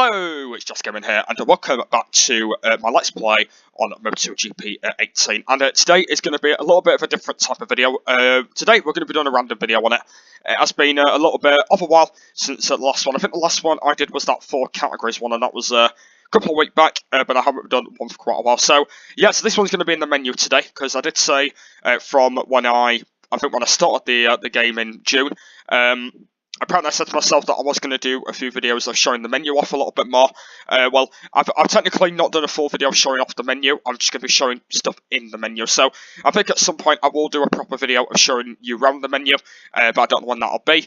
Hello, it's Just Gaming here, and welcome back to my Let's Play on MotoGP 18. And today is going to be a little bit of a different type of video. Today we're going to be doing a random video on it. It has been a little bit of a while since the last one. I think the last one I did was that 4 categories one, and that was a couple of weeks back, but I haven't done one for quite a while. So yeah, so this one's going to be in the menu today, because I did say from when I think when I started the game in June, apparently I said to myself that I was going to do a few videos of showing the menu off a little bit more. Well, I've technically not done a full video showing off the menu. I'm just going to be showing stuff in the menu. So I think at some point I will do a proper video of showing you around the menu, but I don't know when that'll be.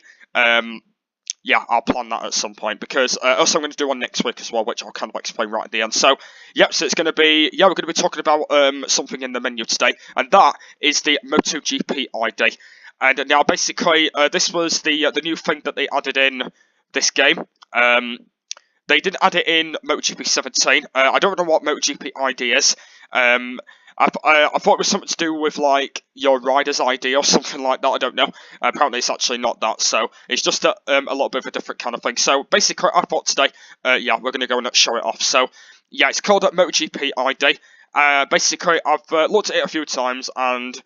Yeah, I'll plan that at some point, because also I'm going to do one next week as well, which I'll kind of explain right at the end. So, yep, so it's going to be, we're going to be talking about something in the menu today, and that is the MotoGP ID. And now, basically, this was the new thing that they added in this game. They didn't add it in MotoGP 17. I don't know what MotoGP ID is. I thought it was something to do with, like, your rider's ID or something like that. I don't know. Apparently, it's actually not that. So, it's just a little bit of a different kind of thing. So, basically, I thought today, yeah, we're going to go and show it off. So, yeah, it's called MotoGP ID. Basically, I've looked at it a few times, and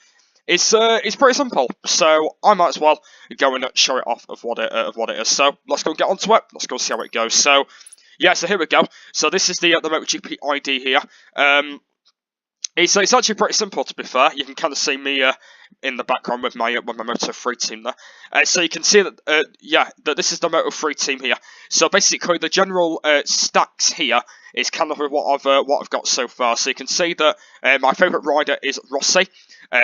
it's pretty simple, so I might as well go and show it off of what it is. So let's go and get onto it. Let's go see how it goes. So yeah, so here we go. So this is the MotoGP ID here. It's actually pretty simple, to be fair. You can kind of see me in the background with my Moto3 team there. So you can see that yeah, that this is the Moto3 team here. So basically, the general stacks here is kind of what I've got so far. So you can see that my favourite rider is Rossi.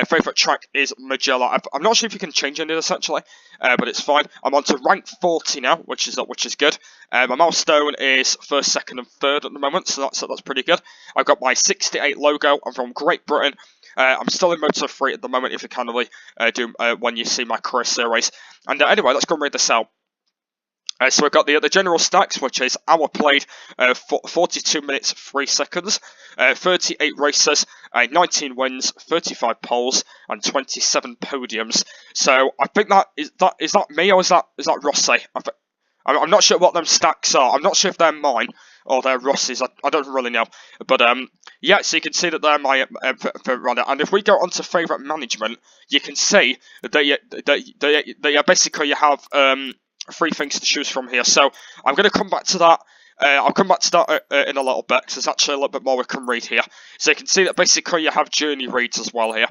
Favourite track is Mugello. I'm not sure if you can change any of this actually, but it's fine. I'm on to rank 40 now, which is good. My milestone is 1st, 2nd, and 3rd at the moment, so that's pretty good. I've got my 68 logo. I'm from Great Britain. I'm still in Moto3 at the moment, if you kind of do when you see my career series. And anyway, let's go and read this out. So we've got the general stacks, which is hour played, 42 minutes 3 seconds, 38 races, 19 wins, 35 poles, and 27 podiums. So I think is that me, or is that Rossi? I'm not sure what them stacks are. I'm not sure if they're mine or they're Rossi's. I don't really know. But yeah, so you can see that they're my favourite rider. And if we go on to favourite management, you can see that basically you have 3 things to choose from here. So I'm going to come back to that. I'll come back to that in a little bit, because there's actually a little bit more we can read here. So you can see that basically you have journey reads as well here.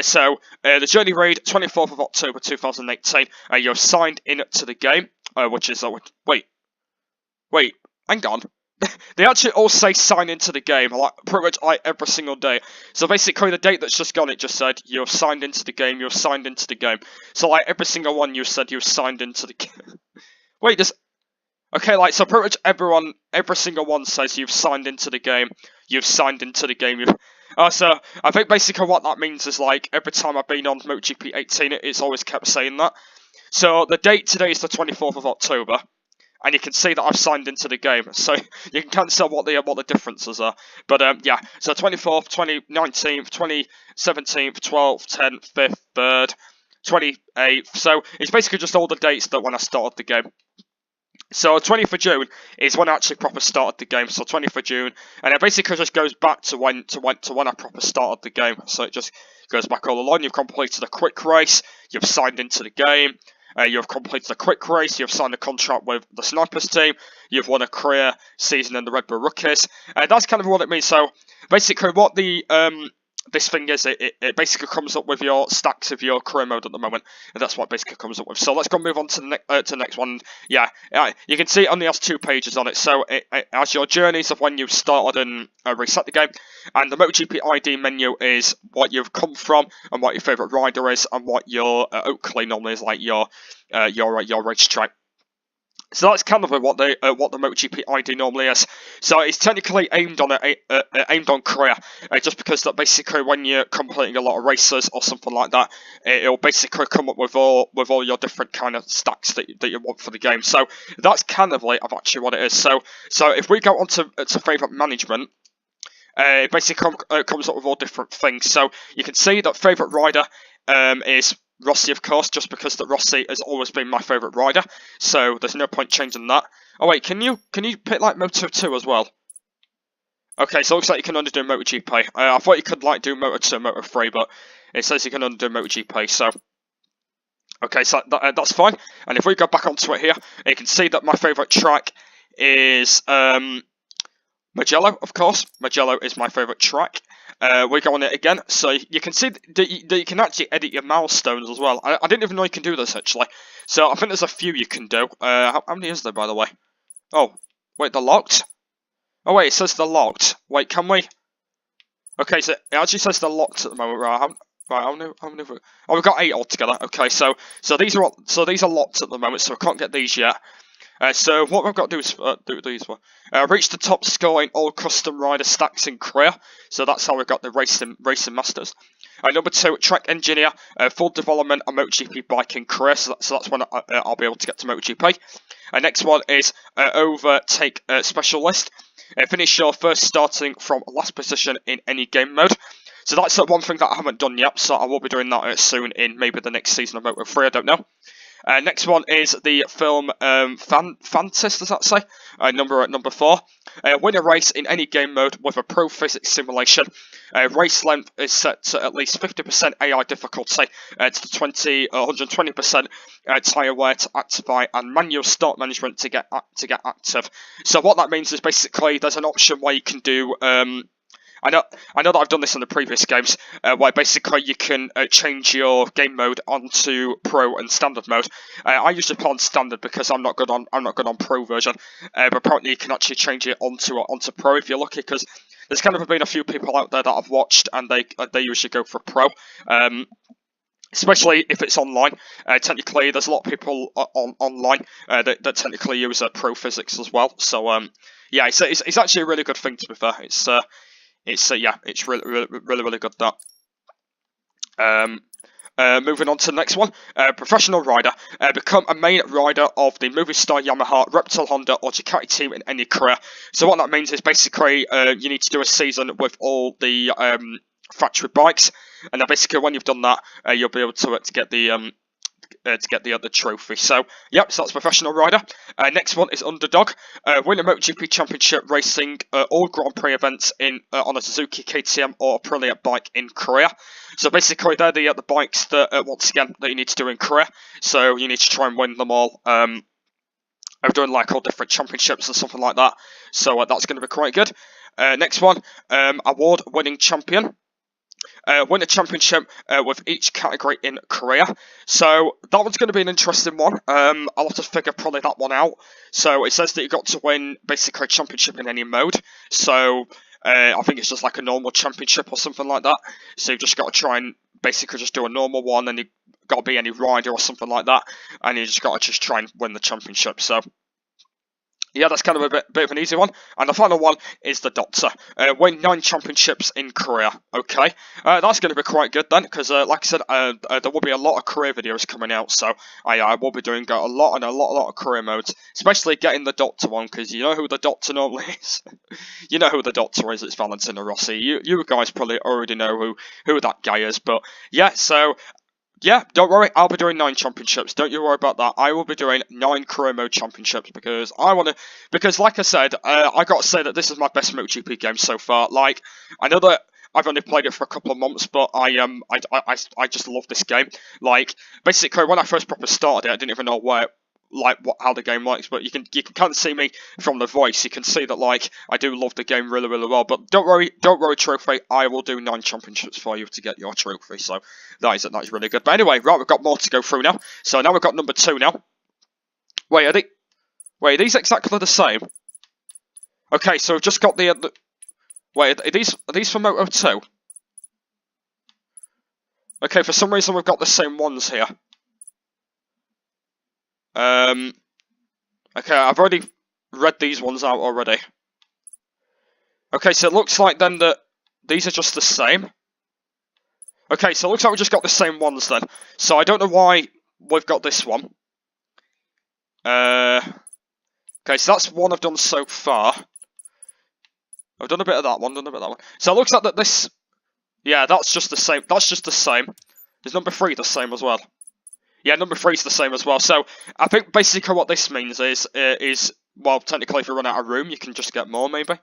So the journey read, 24th of October 2018. You're signed in to the game, which is wait, hang on. They actually all say sign into the game, like pretty much every single day. So basically, the date that's just gone, it just said you've signed into the game. You've signed into the game. So like every single one, you said you've signed into the game. Wait, okay, like so pretty much every single one says you've signed into the game. You've signed into the game. So I think basically what that means is, like, every time I've been on MotoGP 18, it's always kept saying that. So the date today is the 24th of October. And you can see that I've signed into the game, so you can kind of tell what the differences are. But yeah, so 24th, 19th, 17th, 12th, 10th, 5th, 3rd, 28th. So it's basically just all the dates that when I started the game. So 20th of June is when I actually proper started the game. So 20th of June, and it basically just goes back to when I proper started the game. So it just goes back all along. You've completed a quick race. You've signed into the game. You've completed a quick race, you've signed a contract with the Snipers team, you've won a career season in the Red Bull Rookies. That's kind of what it means. So basically what the this thing is, it basically comes up with your stacks of your career mode at the moment, and that's what it basically comes up with. So let's go move on to the next one. Yeah, you can see it only has 2 pages on it, so it has your journeys of when you started and reset the game, and the MotoGP ID menu is what you've come from and what your favourite rider is and what your Oakley normally is, like your racetrack. So that's kind of what the MotoGP ID normally is. So it's technically aimed on career, just because that basically when you're completing a lot of races or something like that, it'll basically come up with all your different kind of stacks that you want for the game. So that's kind of like actually what it is. So if we go on to favourite management, it basically comes up with all different things. So you can see that favourite rider is Rossi, of course, just because that Rossi has always been my favourite rider. So there's no point changing that. Oh wait, can you pick like Moto 2 as well? Okay, so it looks like you can only do MotoGP. I thought you could like do Moto 2 and Moto 3, but it says you can only do MotoGP. So okay, so that's fine. And if we go back onto it here, you can see that my favourite track is Mugello, of course. Mugello is my favourite track. We go on it again, so you can see that you can actually edit your milestones as well. I didn't even know you can do this, actually. So I think there's a few you can do. How many is there, by the way? Oh, wait, they're locked? Oh, wait, it says they're locked. Wait, can we? Okay, so it actually says they're locked at the moment, right? How many oh, we've got 8 altogether. Okay, so these are locked at the moment, so we can't get these yet. So what we've got to do is do these one. Reach the top score in all custom rider stacks in career. So that's how we've got the racing masters. Number 2, track engineer, full development on MotoGP bike in career. So that's when I'll be able to get to MotoGP. Next one is overtake specialist. Finish your first starting from last position in any game mode. So that's one thing that I haven't done yet. So I will be doing that soon in maybe the next season of Moto 3. I don't know. Next one is the film Fantasy, does that say? Number 4. Win a race in any game mode with a pro physics simulation. Race length is set to at least 50% AI difficulty, to 120% tyre wear to activate, and manual start management to get active. So what that means is basically there's an option where you can do. I know that I've done this in the previous games, where basically you can change your game mode onto Pro and Standard mode. I usually play on Standard because I'm not good on Pro version, but apparently you can actually change it onto Pro if you're lucky. Because there's kind of been a few people out there that I've watched and they usually go for Pro. Especially if it's online. Technically, there's a lot of people online that technically use Pro Physics as well. So yeah, it's actually a really good thing, to be fair. It's really good, that. Moving on to the next one, professional rider. Become a main rider of the Movistar, Yamaha, Repsol, Honda or Ducati team in any career. So what that means is basically you need to do a season with all the factory bikes, and then basically when you've done that, you'll be able to get the trophy. So yep, so that's professional rider. Next one is underdog. Win a MotoGP championship racing all Grand Prix events on a Suzuki, KTM or Aprilia bike in Korea. So basically they're the bikes that once again that you need to do in Korea. So you need to try and win them all. I've done like all different championships and something like that. So that's going to be quite good. Next one, award-winning champion. Win a championship with each category in Korea. So that one's going to be an interesting one. I'll have to figure probably that one out. So it says that you've got to win basically a championship in any mode. So I think it's just like a normal championship or something like that. So you've just got to try and basically just do a normal one, and you've got to be any rider or something like that, and you just got to just try and win the championship. So yeah, that's kind of a bit of an easy one. And the final one is the Doctor. Win 9 championships in Korea. Okay, that's going to be quite good then, because like I said, there will be a lot of career videos coming out. So I will be doing a lot of career modes, especially getting the Doctor one, because you know who the Doctor normally is. You know who the Doctor is. It's Valentino Rossi. You guys probably already know who that guy is. But yeah, so. Yeah, don't worry, I'll be doing 9 championships. Don't you worry about that. I will be doing 9 career mode championships because because like I said, I got to say that this is my best MotoGP game so far. Like, I know that I've only played it for a couple of months, but I just love this game. Like, basically, when I first proper started it, I didn't even know how the game works, but you can kind of see me from the voice. You can see that like I do love the game really well. But don't worry, trophy. I will do 9 championships for you to get your trophy. So that is really good. But anyway, right, we've got more to go through now. So now we've got number 2 now. Wait, are these exactly the same? Okay, so we've just got the wait, are these for Moto 2? Okay, for some reason we've got the same ones here. Okay, I've already read these ones out already. Okay, so it looks like then that these are just the same. Okay, so it looks like we just got the same ones then. So I don't know why we've got this one. Okay, so that's one I've done so far. I've done a bit of that one, So it looks like that this... Yeah, that's just the same. Is number 3 the same as well? Yeah, number 3 is the same as well. So I think basically what this means is well, technically if you run out of room, you can just get more maybe.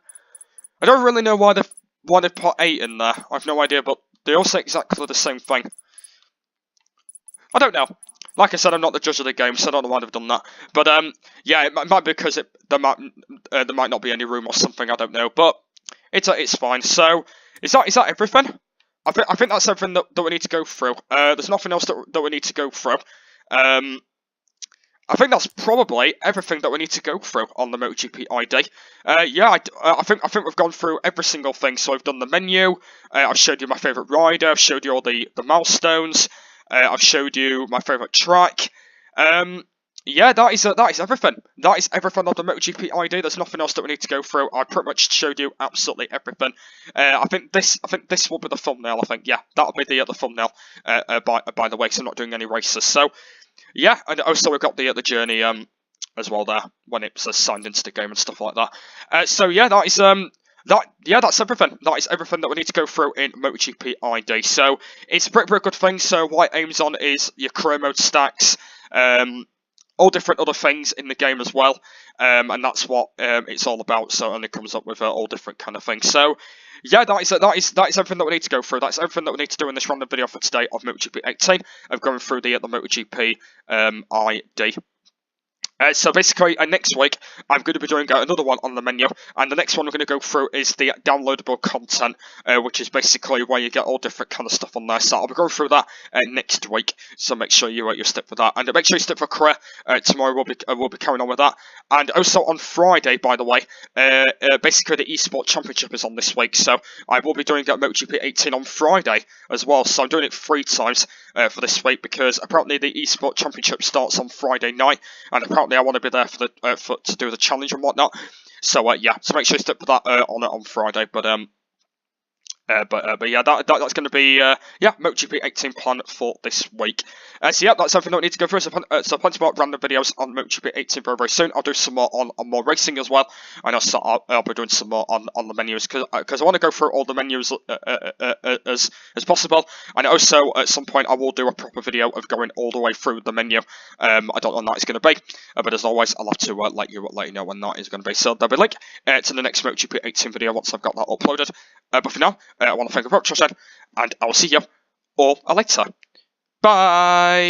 I don't really know why they've put 8 in there. I've no idea, but they all say exactly the same thing. I don't know. Like I said, I'm not the judge of the game, so I don't know why they've done that. But yeah, it might be because there might not be any room or something. I don't know, but it's fine. So is that everything? I think that's everything that we need to go through. There's nothing else that we need to go through. I think that's probably everything that we need to go through on the MotoGP ID. Yeah, I think we've gone through every single thing. So I've done the menu. I've showed you my favourite rider. I've showed you all the milestones. I've showed you my favourite track. Yeah, that is everything. That is everything on the MotoGP ID. There's nothing else that we need to go through. I pretty much showed you absolutely everything. I think this will be the thumbnail. I think that'll be the thumbnail. By the way, because I'm not doing any races. So yeah, and also we've got the journey as well there when it says signed into the game and stuff like that. So yeah, that is that's everything. That is everything that we need to go through in MotoGP ID. So it's a pretty good thing. So what it aims on is your career mode stacks, all different other things in the game as well, and that's what it's all about. So it only comes up with all different kind of things. So yeah, that is everything that we need to go through. That's everything that we need to do in this random video for today of MotoGP 18 of going through the MotoGP ID. So basically, next week, I'm going to be doing another one on the menu, and the next one we're going to go through is the downloadable content, which is basically where you get all different kind of stuff on there. So I'll be going through that next week, so make sure you stick for that, and make sure you stick for career. Tomorrow we'll be carrying on with that, and also on Friday, by the way, basically the eSport Championship is on this week, so I will be doing MotoGP 18 on Friday as well. So I'm doing it 3 times for this week because apparently the eSport Championship starts on Friday night, and apparently I want to be there for the to do the challenge and whatnot. So yeah, so make sure you stick for that on Friday. But yeah, that's going to be MotoGP 18 plan for this week. So yeah, that's everything that we need to go through. So plenty more random videos on MotoGP 18 very soon. I'll do some more on more racing as well, and also I'll be doing some more on the menus because I want to go through all the menus as possible. And also at some point I will do a proper video of going all the way through the menu. I don't know when that is going to be, but as always, I'll have to let you know when that is going to be. So there'll be a link to the next MotoGP 18 video once I've got that uploaded. But for now, I want to thank you for watching, and I will see you all later. Bye!